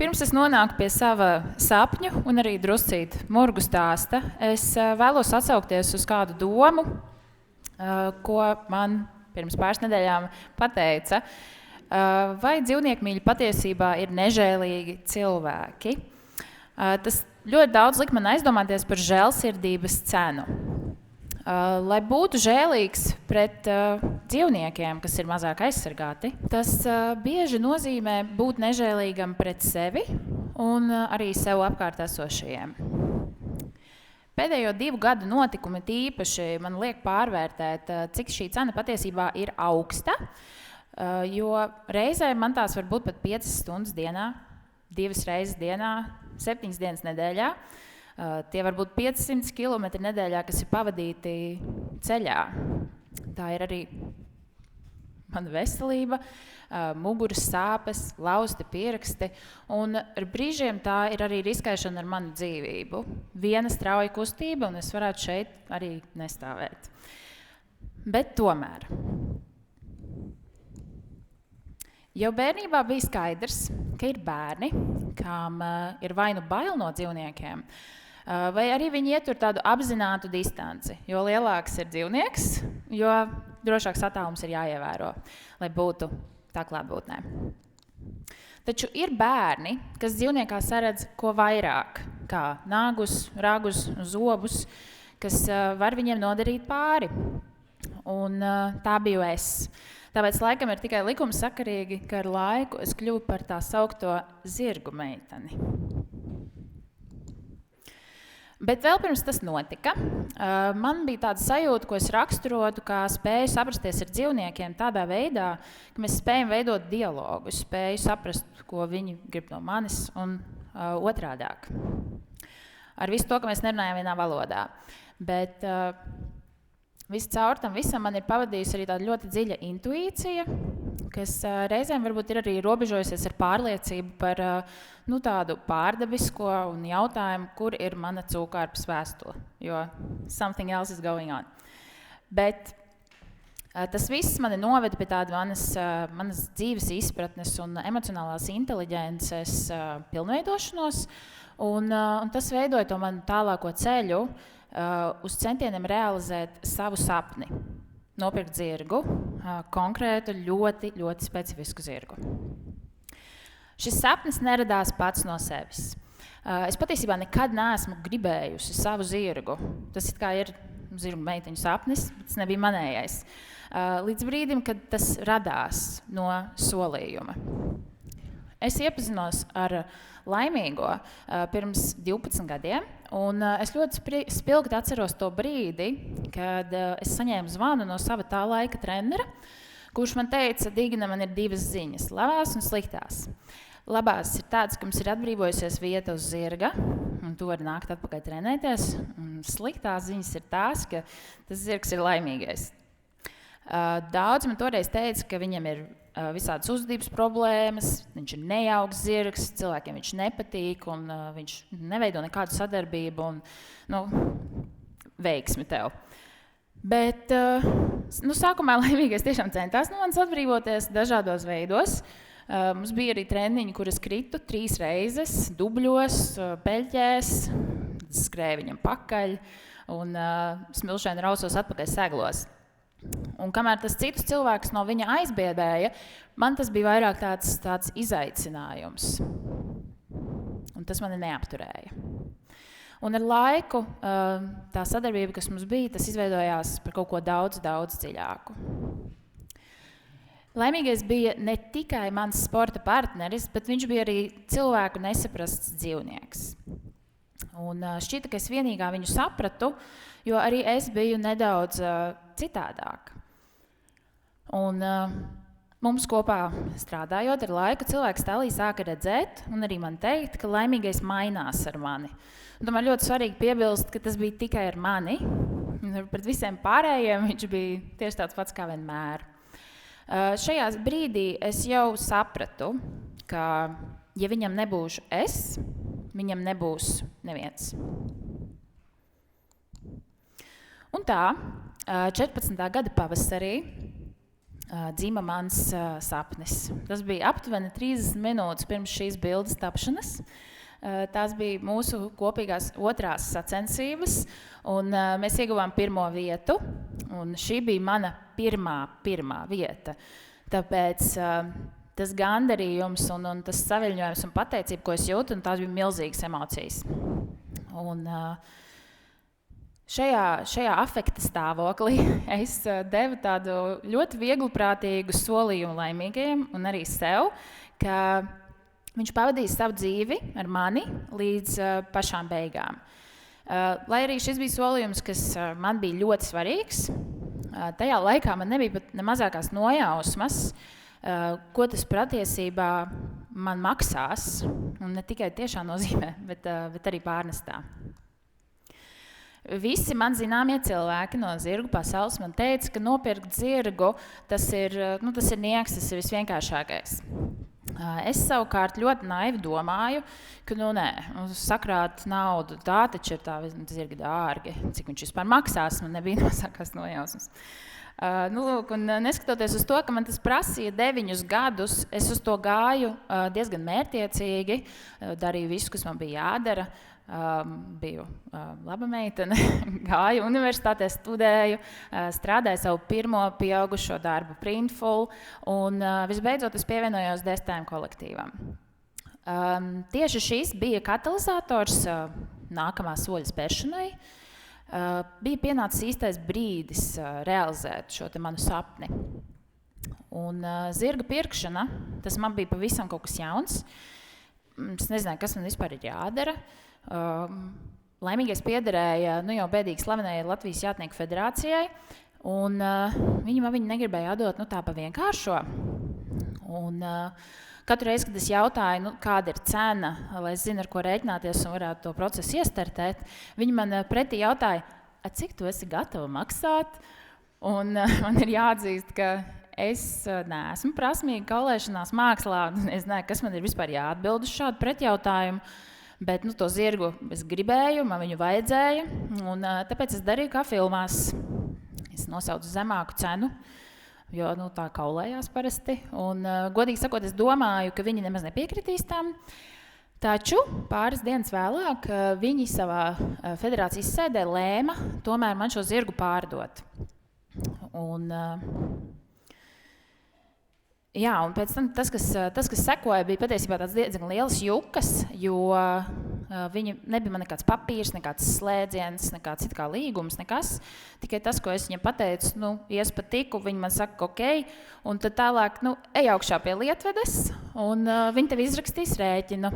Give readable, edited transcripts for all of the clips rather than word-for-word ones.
Pirms es nonāku pie sava sapņu un arī druscīt murgu stāsta, es vēlos atsaukties uz kādu domu, ko man pirms pāris nedēļām pateica. Vai dzīvniekmīļi patiesībā ir nežēlīgi cilvēki? Tas ļoti daudz lika man aizdomāties par žēlsirdības cenu. Lai būtu žēlīgs pret dzīvniekiem, kas ir mazāk aizsargāti, tas bieži nozīmē būt nežēlīgam pret sevi un arī sev apkārt esošajiem. Pēdējo 2 gadu notikumi tīpaši man liek pārvērtēt, cik šī cena patiesībā ir augsta, jo reizē man tās var būt pat 5 stundas dienā, 2 reizes dienā, 7 dienas nedēļā. Tie var būt 500 km nedēļā, kas ir pavadīti ceļā. Tā ir arī mana veselība, muguras sāpes, lausti pirksti, un ar brīžiem tā ir arī riskēšana ar manu dzīvību. Viena strauja kustība, un es varētu šeit arī nestāvēt. Bet tomēr. Jau bērnībā bija skaidrs, ka ir bērni, kam ir vai nu bail no dzīvniekiem, vai arī viņi ietur tādu apzinātu distanci. Jo lielāks ir dzīvnieks, jo drošāks attālums ir jāievēro, lai būtu tā klātbūtnē. Taču ir bērni, kas dzīvniekā saredz ko vairāk, kā nagus, ragus, zobus, kas var viņiem nodarīt pāri. Un tā biju es. Tāpēc laikam ir tikai likumsakarīgi, ka ar laiku es kļuvu par tā saukto zirgu meiteni. Bet vēl pirms tas notika, man bija tāda sajūta, ko es raksturotu, kā spēju saprasties ar dzīvniekiem tādā veidā, ka mēs spējam veidot dialogu, spēju saprast, ko viņi grib no manis un otrādāk. Ar visu to, ka mēs nerunājam vienā valodā. Bet viscaur tam visam man ir pavadījusi arī tāda ļoti dziļa intuīcija, kas reizēm varbūt ir arī robežojusies ar pārliecību par tādu pārdabisko un jautājumu, kur ir mana cūkārpas vēstule, jo something else is going on. Bet tas viss mani noveda pie tāda manas dzīves izpratnes un emocionālās inteliģences pilnveidošanos, un tas veidoja to manu tālāko ceļu uz centieniem realizēt savu sapni. Nopirkt zirgu, konkrētu, ļoti, ļoti specifisku zirgu. Šis sapnis neradās pats no sevis. Es patiesībā nekad neesmu gribējusi savu zirgu. Tas it kā ir zirgu meiteņu sapnis, bet tas nebija manējais. Līdz brīdim, kad tas radās no solījuma. Es iepazinos ar laimīgo pirms 12 gadiem, un es ļoti spilgti atceros to brīdi, kad es saņēmu zvanu no sava tā laika trenera, kurš man teica, Digina, man ir 2 ziņas, labās un sliktās. Labās ir tāds, ka mums ir atbrīvojusies vieta uz zirga, un tu vari nākt atpakaļ trenēties, un sliktās ziņas ir tās, ka tas zirgs ir laimīgais. Daudz man toreiz teica, ka viņam ir visādas uzvedības problēmas, viņš ir nejauks zirgs, cilvēkiem viņš nepatīk, un viņš neveido nekādu sadarbību, un veiksmi tev. Bet sākumā laimīgais tiešām centās no manis atbrīvoties dažādos veidos. Mums bija arī treniņi, kur es kritu 3 reizes, dubļos, peļķēs, skrēju viņam pakaļ un smilšaini rausos atpakaļ seglos. Un kamēr tas citus cilvēkus no viņa aizbiedēja, man tas bija vairāk tāds izaicinājums. Un tas mani neapturēja. Un ar laiku tā sadarbība, kas mums bija, tas izveidojās par kaut ko daudz, daudz dziļāku. Laimīgais bija ne tikai mans sporta partneris, bet viņš bija arī cilvēku nesaprasts dzīvnieks. Un šķita, ka es vienīgā viņu sapratu, jo arī es biju nedaudz citādāk. Un mums kopā strādājot ar laiku, cilvēks tālī sāka redzēt un arī man teikt, ka laimīgais mainās ar mani. Un tomēr ļoti svarīgi piebilst, ka tas bija tikai ar mani. Pret visiem pārējiem viņš bija tieši tāds pats kā vienmēr. Šajā brīdī es jau sapratu, ka ja viņam nebūšu es, viņam nebūs neviens. Un tā, 14. gada pavasarī dzima mans sapnis. Tas bija aptuveni 30 minūtes pirms šīs bildes tapšanas. Tās bija mūsu kopīgās otrās sacensības, un mēs ieguvām 1. vietu, un šī bija mana pirmā vieta. Tāpēc tas gandarījums un tas saviļņojums un pateicība, ko es jūtu, un tās bija milzīgas emocijas. Un šajā afekta stāvoklī es devu tādu ļoti viegliprātīgu solījumu laimīgajiem un arī sev, ka viņš pavadīs savu dzīvi ar mani līdz pašām beigām. Lai arī šis bija solījums, kas man bija ļoti svarīgs, tajā laikā man nebija pat ne mazākās nojausmas, ko tas patiesībā man maksās, un ne tikai tiešā nozīmē, bet arī pārnestā. Visi man zināmie cilvēki no zirgu pasaules man teica, ka nopirkt zirgu, tas ir nieks, tas ir visvienkāršākais. Es savukārt ļoti naivi domāju, ka sakrāt naudu, tā taču ir tā zirgi dārgi, cik viņš vispār maksās, man nebija mazākās nojausmas. Neskatoties uz to, ka man tas prasīja 9 gadus, es uz to gāju diezgan mērķiecīgi, darīju visu, kas man bija jādara. Biju laba meitene, gāju universitātē, studēju, strādāju savu pirmo pieaugušo darbu Printful, un visbeidzot es pievienojos dēstājumu kolektīvam. Tieši šis bija katalizators nākamā soļa spēršanai. Bija pienācis īstais brīdis realizēt šo te manu sapni. Un zirga pirkšana, tas man bija pavisam kaut kas jauns. Es nezināju, kas man vispār ir jādara. Laimīgais piederēja jau bēdīgi slavenējai Latvijas jātnieku federācijai, un viņi man negribēja atdot tā pa vienkāršo. Un katru reizi, kad es jautāju, kāda ir cena, lai es zinu, ar ko rēķināties un varētu to procesu iestartēt, viņi man pretī jautāja, cik tu esi gatava maksāt? Un man ir jāatzīst, ka es neesmu prasmīga kaulēšanās mākslā, es nezinu, kas man ir vispār jāatbild uz šādu pretjautājumu. Bet to zirgu es gribēju, man viņu vajadzēja, un tāpēc es darīju kā filmās. Es nosaucu zemāku cenu, jo tā kaulējās parasti. Un, godīgi sakot, es domāju, ka viņi nemaz nepiekritīs tam. Taču pāris dienas vēlāk viņi savā federācijas sēdē lēma tomēr man šo zirgu pārdot. Un pēc tam tas, kas sekoja, bija patiesībā tāds diezgan liels jukas, jo viņi nebija man nekāds papīrs, nekāds slēdziens, nekāds it kā līgums, nekas. Tikai tas, ko es viņam pateicu, ies pa tiku, viņi man saka, ok, un tad tālāk, ej augšā pie lietvedes, un viņi tev izrakstīs rēķinu.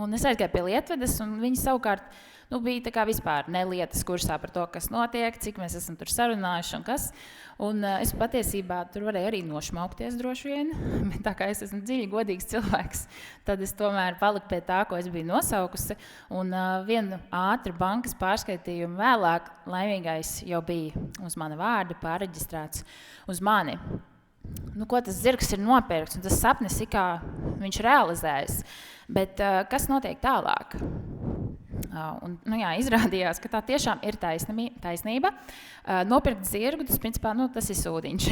Un es aizgāju pie lietvedes, un viņi savukārt bija tā kā vispār nelietas kursā par to, kas notiek, cik mēs esam tur sarunājuši un kas. Un es patiesībā tur varēju arī nošmaukties droši vien, bet tā kā es esmu dziļi godīgs cilvēks, tad es tomēr paliku pie tā, ko es biju nosaukusi. Un vienu ātru bankas pārskaitījumu vēlāk laimīgais jau bija uz mana vārda pārreģistrēts uz mani. Ko tas zirgs ir nopirkts, un tas sapnis kā viņš realizējas. Bet kas notiek tālāk? Izrādījās, ka tā tiešām ir taisnība. Nopirkt zirgu, tas principā tas ir sūdiņš.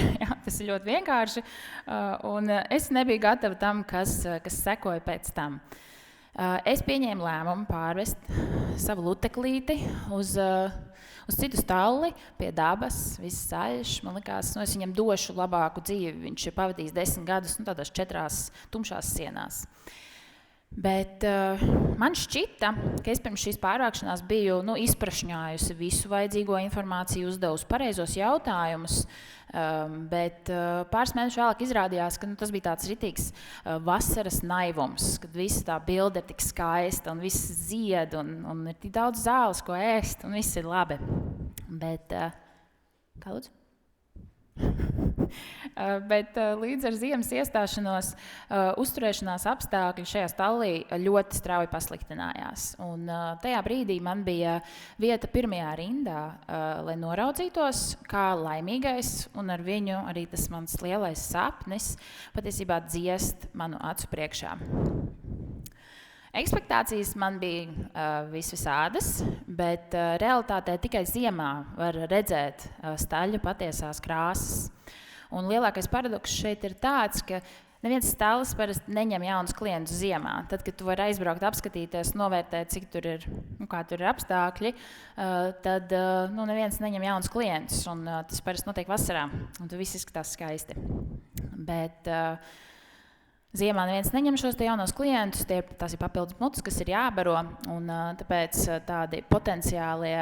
Tas ir ļoti vienkārši, un es nebiju gatava tam, kas sekoja pēc tam. Es pieņēmu lēmumu pārvest savu luteklīti uz citu stalli, pie dabas, viss zaļš. Man likās, es viņam došu labāku dzīvi. Viņš ir pavadījis 10 gadus tādās 4 tumšās sienās. Bet man šķita, ka es pirms šīs pārvākšanās biju izprašņājusi visu vajadzīgo informāciju, uzdevusi pareizos jautājumus, bet pāris mēnešus vēlāk izrādījās, ka tas bija tāds ritīgs vasaras naivums, kad visa tā bilde ir tik skaista un viss zied un ir tik daudz zāles, ko ēst un viss ir labi. Bet, kā lūdzu? Bet līdz ar ziemas iestāšanos uzturēšanās apstākļi šajā stallī ļoti strauji pasliktinājās. Un tajā brīdī man bija vieta pirmajā rindā, lai noraudzītos, kā laimīgais un ar viņu arī tas mans lielais sapnis patiesībā dziest manu acu priekšā. Ekspektācijas man bija visvisādas, bet realitātē tikai ziemā var redzēt staļu patiesās krāsas. Un lielākais paradoks šeit ir tāds, ka neviens stālis parasti neņem jaunus klientus ziemā. Tad, kad tu vari aizbraukt, apskatīties, novērtēt, cik tur ir, kā tur ir apstākļi, tad neviens neņem jaunus klientus. Un tas parasti notiek vasarā, un tu viss izskatās skaisti. Bet ziemā neviens neņem šos jaunos klientus, tās ir papildus mutes, kas ir jābaro, un tāpēc tādi potenciālie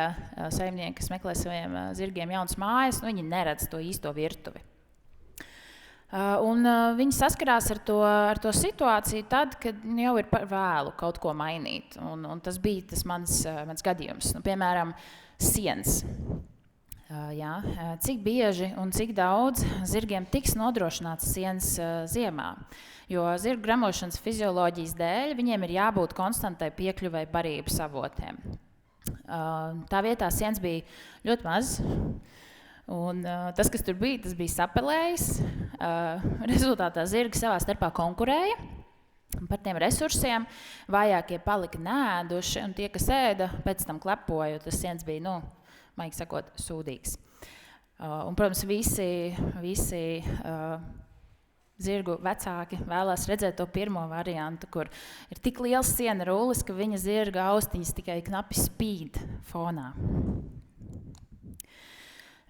saimnieki, kas meklē saviem zirgiem jaunas mājas, viņi neredz to īsto virtuvi. Un viņi saskarās ar to situāciju tad, kad jau ir par vēlu kaut ko mainīt, un tas bija tas mans gadījums. Piemēram, sienas. Cik bieži un cik daudz zirgiem tiks nodrošināts sienas ziemā, jo zirgu gremošanas fizioloģijas dēļ viņiem ir jābūt konstantai piekļuvai barības avotiem. Tā vietā sienas bija ļoti maz, un tas, kas tur bija, tas bija sapelējis. Rezultātā zirgi savā starpā konkurēja par tiem resursiem, vājākie palika neēduši, un tie, kas ēda, pēc tam klepoja, tas sienas bija, maigi sakot, sūdīgs. Un, protams, visi zirgu vecāki vēlās redzēt to pirmo variantu, kur ir tik liels siena rullis, ka viņa zirga austiņas tikai knapi spīd fonā.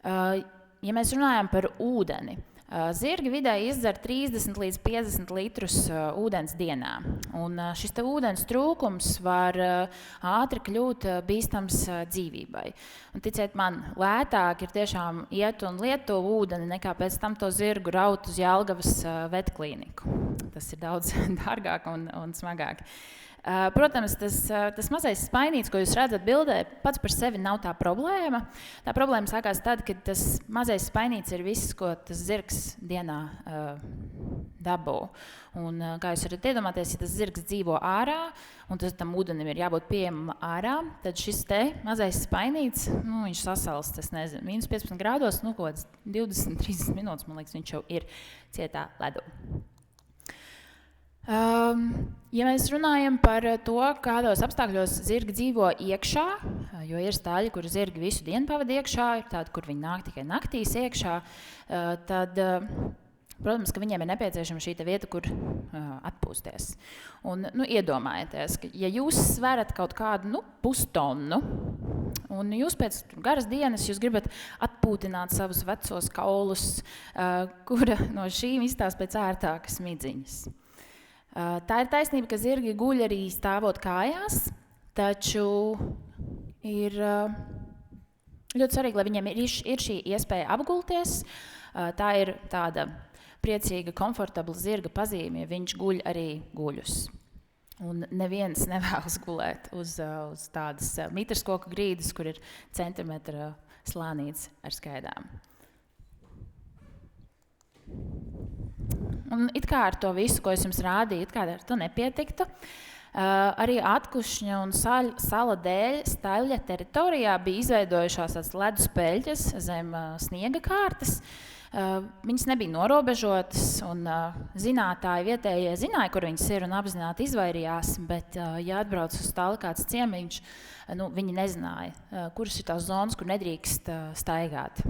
Ja mēs runājam par ūdeni, zirgi vidēji izdzer 30 līdz 50 litrus ūdens dienā. Un šis ūdens trūkums var ātri kļūt bīstams dzīvībai. Un ticiet man, lētāk ir tiešām iet un lietot ūdeni, nekā pēc tam to zirgu raut uz Jelgavas vetklīniku. Tas ir daudz dārgāk un smagāk. Protams, tas mazais spainīts, ko jūs redzat bildē, pats par sevi nav tā problēma. Tā problēma sākās tad, kad tas mazais spainīts ir viss, ko tas zirgs dienā dabū. Un, kā jūs varat iedomāties, ja tas zirgs dzīvo ārā, un tam ūdenim ir jābūt pieejamam ārā, tad šis mazais spainīts, viņš sasals, tas nezinu, minus 15 grādos, kaut kāds 20-30 minūtes, man liekas, viņš jau ir cietā ledū. Ja mēs runājam par to, kādos apstākļos zirgi dzīvo iekšā, jo ir stāļi, kur zirgi visu dienu pavada iekšā, ir tādi, kur viņi nāk tikai naktīs iekšā, tad, protams, ka viņiem ir nepieciešama šī vieta, kur atpūsties. Un, iedomājieties, ka ja jūs sverat kaut kādu, pustonu, un jūs pēc garas dienas jūs gribat atpūtināt savus vecos kaulus, kura no šīm izstās pēc ērtākas midziņas. Tā ir taisnība, ka zirgi guļ arī stāvot kājās, taču ir ļoti svarīgi, lai viņiem ir šī iespēja apgulties. Tā ir tāda priecīga, komfortabla zirga pazīme, ja viņš guļ arī guļus. Un neviens nevēlas gulēt uz tādas mitras koku grīdas, kur ir centimetra slānīts ar skaidām. Un it kā ar to visu, ko es jums rādīju, it kā ar to nepietiktu. Arī atkušņa un sala dēļ Staļļa teritorijā bija izveidojušās tādas ledus peļķes zem sniega kārtas. Viņas nebija norobežotas, un zinātāji vietējie zināja, kur viņas ir, un apzināti izvairījās, bet, ja atbrauc uz Stalli kāds ciemiņš, viņi nezināja, kuras ir tās zonas, kur nedrīkst staigāt.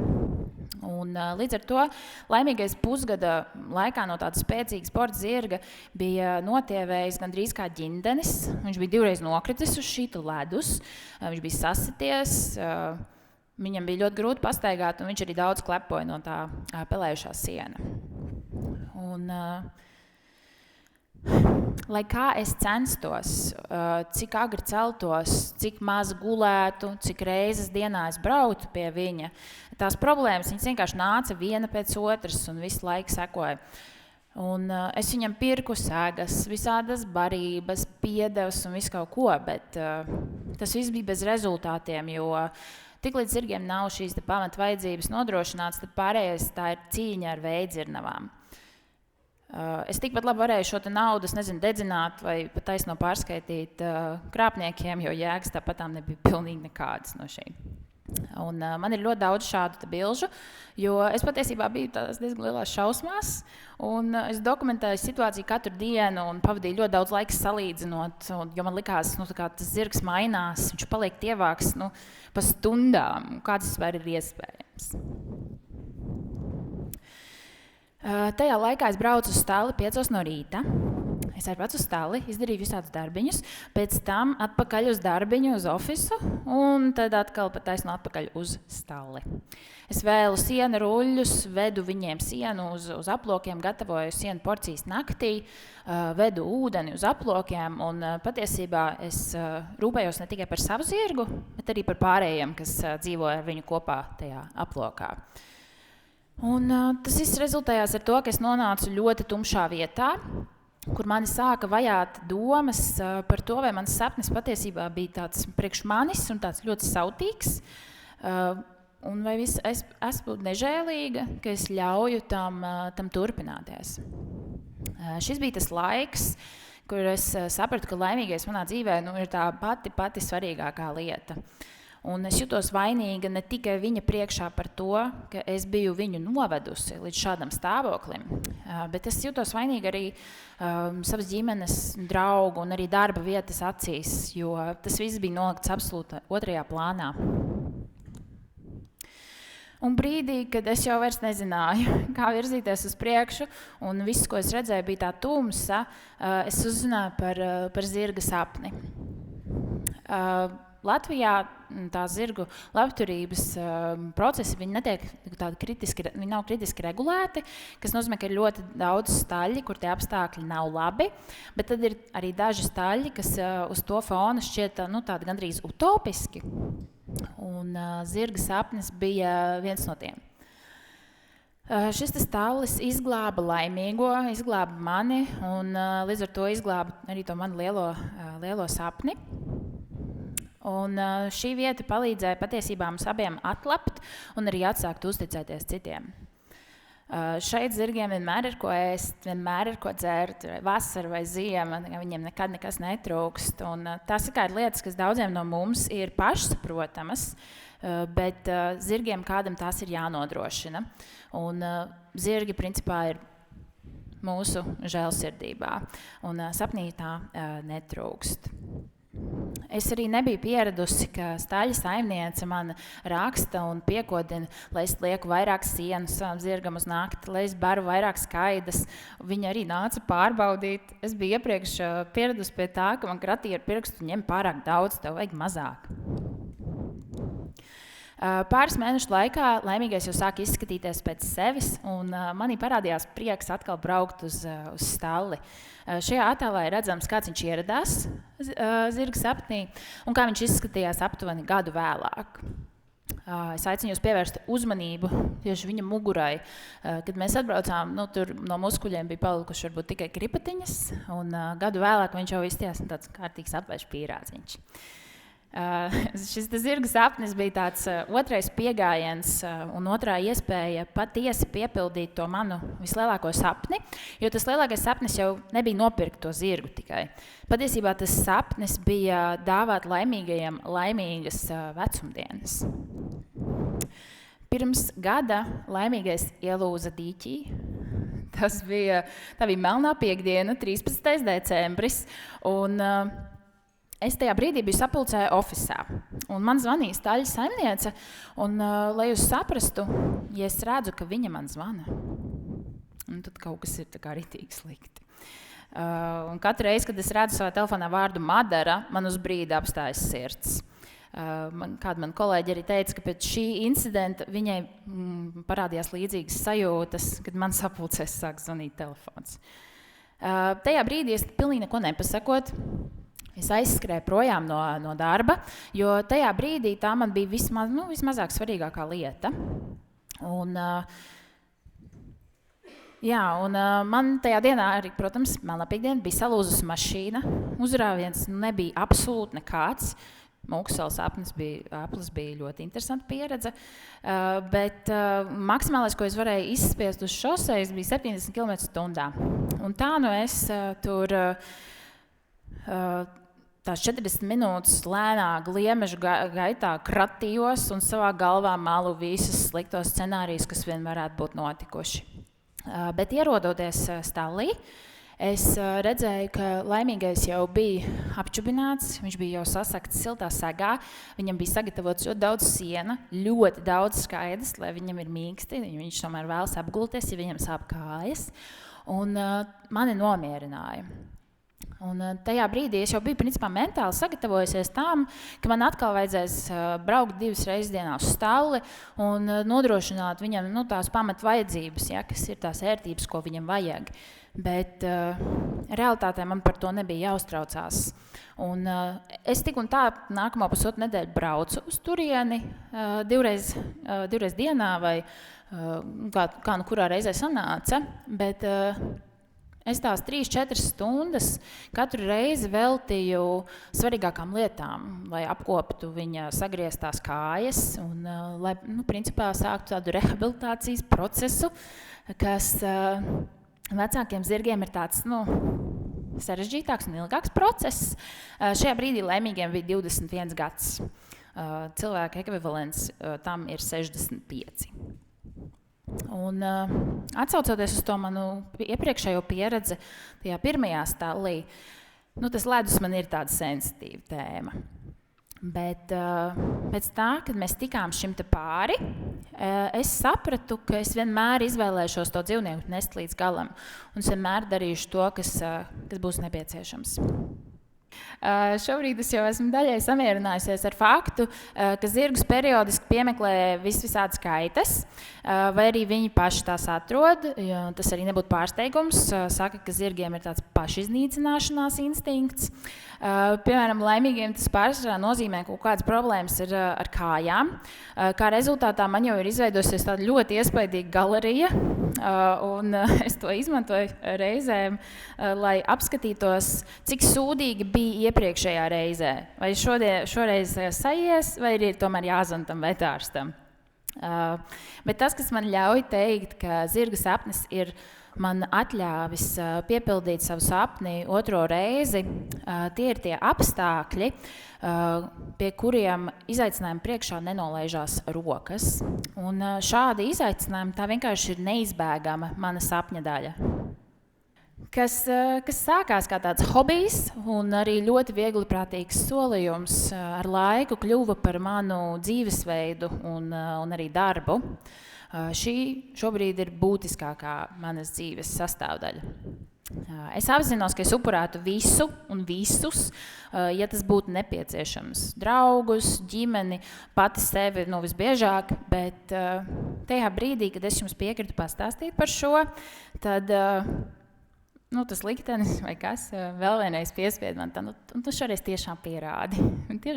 Un, līdz ar to laimīgais pusgada laikā no tāda spēcīga sporta zirga bija notievējis gandrīz kā ģindenis. Viņš bija 2 reizes nokritis uz šīta ledus, viņš bija sasities, viņam bija ļoti grūti pastaigāt, un viņš arī daudz klepoja no tā pelējušā siena. Un, lai kā es censtos, cik agri celtos, cik maz gulētu, cik reizes dienā es brautu pie viņa, tās problēmas, viņas vienkārši nāca viena pēc otras un visu laiku sekoja. Un es viņam pirku sēgas, visādas barības, piedevas un visu kaut ko, bet tas viss bija bez rezultātiem, jo tiklīdz zirgiem nav šīs pamat vajadzības nodrošināts, tad pārējais tā ir cīņa ar veidzirnavām. Es tikpat labi varēju šo naudu, dedzināt vai pat taisno pārskaitīt krāpniekiem, jo jēgas tāpatām nebija pilnīgi nekādas no šīm. Un man ir ļoti daudz šādu bilžu, jo es patiesībā biju tās diezgan lielās šausmās, un es dokumentēju situāciju katru dienu un pavadīju ļoti daudz laika salīdzinot, jo man likās, kā tas zirgs mainās, viņš paliek tievāks pa stundām, kā tas var ir iespējams. Tajā laikā es braucu uz stalli 5 no rīta. Es aizbraucu uz stalli, izdarīju visādus darbiņus, pēc tam atpakaļ uz darbiņu, uz ofisu, un tad atkal pa taisno atpakaļ uz stalli. Es vēlu sienu ruļļus, vedu viņiem sienu uz aplokiem, gatavoju sienu porcijas naktī, vedu ūdeni uz aplokiem, un patiesībā es rūpējos ne tikai par savu zirgu, bet arī par pārējiem, kas dzīvo ar viņu kopā tajā aplokā. Un tas viss rezultējās ar to, ka es nonācu ļoti tumšā vietā, kur mani sāka vajāt domas par to, vai mans sapnis patiesībā bija tāds priekš manis un tāds ļoti sautīgs, un vai es esmu nežēlīga, ka es ļauju tam turpināties. Šis bija tas laiks, kur es sapratu, ka laimīgais manā dzīvē ir tā pati svarīgākā lieta. Un es jutos vainīga ne tikai viņa priekšā par to, ka es biju viņu novedusi līdz šādam stāvoklim, bet es jutos vainīga arī savas ģimenes, draugu un arī darba vietas acīs, jo tas viss bija nolikts absolūti otrajā plānā. Un brīdī, kad es jau vairs nezināju, kā virzīties uz priekšu, un viss, ko es redzēju, bija tā tumsa, es uzzināju par zirga sapni. Latvijā tā zirgu labturības procesi, viņi nav kritiski regulēti, kas nozīmē, ka ir ļoti daudz staļļi, kur tie apstākļi nav labi, bet tad ir arī daži staļļi, kas uz to fona šķiet tādi gandrīz utopiski. Un zirga sapnis bija viens no tiem. Šis stallis izglāba laimīgo, izglāba mani un līdz ar to izglāba arī to manu lielo sapni. Un šī vieta palīdzēja patiesībā mums abiem atlapt un arī atsākt uzticēties citiem. Šeit zirgiem vienmēr ir ko ēst, vienmēr ir ko dzert, vasara vai ziema, viņiem nekad nekas netrūkst. Un tās ir lietas, kas daudziem no mums ir pašsaprotamas, bet zirgiem kādam tās ir jānodrošina. Un zirgi principā ir mūsu žēlsirdībā, un sapnī tā netrūkst. Es arī nebiju pieradusi, ka staļļa saimniece man raksta un piekodina, lai es lieku vairāk sienu savam zirgam uz nakti, lai es baru vairāk skaidas. Viņa arī nāca pārbaudīt. Es biju iepriekš pieradusi pie tā, ka man kratīja ar pirkstu ņem pārāk daudz, tev vajag mazāk. Pāris mēnešu laikā laimīgais jau sāka izskatīties pēc sevis, un manī parādījās prieks atkal braukt uz stalli. Šajā attēlā ir redzams, kāds viņš ieradās zirga sapnī un kā viņš izskatījās aptuveni gadu vēlāk. Es aicinu jūs pievērst uzmanību tieši viņa mugurai. Kad mēs atbraucām, tur no muskuļiem bija palikuši varbūt tikai kripatiņas, un gadu vēlāk viņš jau izties tāds kārtīgs apvērš pīrādziņš. Šis zirga sapnis bija tāds otrais piegājiens un otrā iespēja patiesi piepildīt to manu vislielāko sapni, jo tas lielākais sapnis jau nebija nopirkt to zirgu tikai. Patiesībā tas sapnis bija dāvāt laimīgajiem laimīgas vecumdienas. Pirms gada laimīgais ielūza dīķī. Tā bija melnā piekdiena, 13. decembris, un es tajā brīdī biju sapulcē ofisā, un man zvanīja staļļa saimniece, un, lai jūs saprastu, ja es redzu, ka viņa man zvana, un tad kaut kas ir tā kā ritīgi slikti. Un katru reizi, kad es redzu savā telefonā vārdu Madara, man uz brīdi apstājas sirds. Kāda man kolēģi arī teica, ka pēc šī incidenta viņai parādījās līdzīgas sajūtas, kad man sapulcēs sāk zvanīt telefons. Tajā brīdī es pilnīgi neko nepasakot. Es aizskrēju projām no darba, jo tajā brīdī tā man bija vismazāk svarīgākā lieta. Un man tajā dienā arī, protams, melnā piekdiena bija salūzusi mašīna. Uzrāviens nebija absolūti nekāds. Mūksels aplis bija ļoti interesanta pieredze, bet maksimālais, ko es varēju izspiest uz šosejas, bija 70 km/h. Un tā es tur tās 40 minūtes lēnā gliemežu gaitā kratījos un savā galvā malu visus sliktos scenārijus, kas vien varētu būt notikuši. Bet ierodoties stallī, Es redzēju, ka laimīgais jau bija apčubināts, viņš bija jau sasakts siltā sagā, viņam bija sagatavots ļoti daudz siena, ļoti daudz skaidrs, lai viņam ir mīksti, viņš tomēr vēlas apgulties, ja viņam sāp kājas, un mani nomierināja. Un tajā brīdī es jau biju principā mentāli sagatavojusies tam, ka man atkal vajadzēs braukt 2 reizes dienā uz stalli un nodrošināt viņam tās pamat vajadzības, ja, kas ir tās ērtības, ko viņam vajag. Bet realitātē man par to nebija jāuztraucās. Un es tik un tā nākamo pusotru nedēļu braucu uz turieni divreiz dienā vai kā kurā reizē sanāca, bet es tās 3-4 stundas katru reizi veltīju svarīgākām lietām, lai apkoptu viņa sagrieztās kājas un lai, principā sāktu tādu rehabilitācijas procesu, kas vecākiem zirgiem ir tāds, sarežģītāks un ilgāks process. Šajā brīdī laimīgiem bija 21 gads. Cilvēka ekvivalents tam ir 65. Un atsaucoties uz to manu iepriekšējo pieredzi tajā pirmajā stallī, tas ledus man ir tāda sensitīva tēma. Bet pēc tā, kad mēs tikām šim te pāri, es sapratu, ka es vienmēr izvēlēšos to dzīvnieku nest līdz galam. Un es vienmēr darīšu to, kas būs nepieciešams. Šobrīd es jau esmu daļai samierinājusies ar faktu, ka zirgus periodiski piemeklē visādas kaitas, vai arī viņi paši tās atrod. Tas arī nebūtu pārsteigums. Saka, ka zirgiem ir tāds pašiznīcināšanās instinkts. Piemēram, laimīgiem tas pārsvarā nozīmē, ka kaut kādas problēmas ir ar kājām. Kā rezultātā man jau ir izveidosies tāda ļoti iespaidīga galerija, un es to izmantoju reizēm, lai apskatītos, cik sūdīgi bija iepriekšējā reizē. Vai šoreiz sajies, vai ir tomēr jāzvan tam vetārstam. Bet tas, kas man ļauj teikt, ka zirga sapnis ir man atļāvis piepildīt savu sapni otro reizi, tie ir tie apstākļi, pie kuriem izaicinājumu priekšā nenolaižās rokas. Un šādi izaicinājumi tā vienkārši ir neizbēgama mana sapņa daļa. Kas sākās kā tāds hobijs un arī ļoti viegli prātīgs solījums, ar laiku kļuva par manu dzīvesveidu un arī darbu. Šobrīd ir būtiskākā manas dzīves sastāvdaļa. Es apzinos, ka es upurētu visu un visus, ja tas būtu nepieciešams. Draugus, ģimeni, pati sevi visbiežāk, bet tajā brīdī, kad es jums piekritu pastāstīt par šo, tad tas liktenis vai kas vēl vienreiz piespied man tā, šoreiz tiešām pierādi.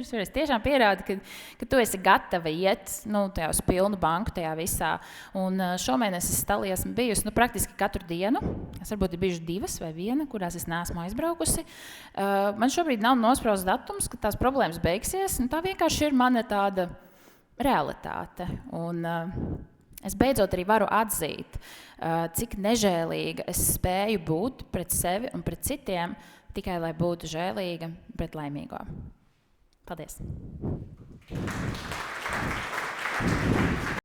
Šoreiz tiešām pierādi, ka tu esi gatava iet, tajā uz pilnu banku tajā visā. Un šomēnes es stallī esmu bijusi, praktiski katru dienu. Es varbūt ir bijuši 2 vai 1, kurās es neesmu aizbraukusi. Man šobrīd nav nosprausts datums, ka tās problēmas beigsies, un tā vienkārši ir mana tāda realitāte. Un es beidzot arī varu atzīt, cik nežēlīga es spēju būt pret sevi un pret citiem, tikai lai būtu žēlīga pret laimīgo. Paldies!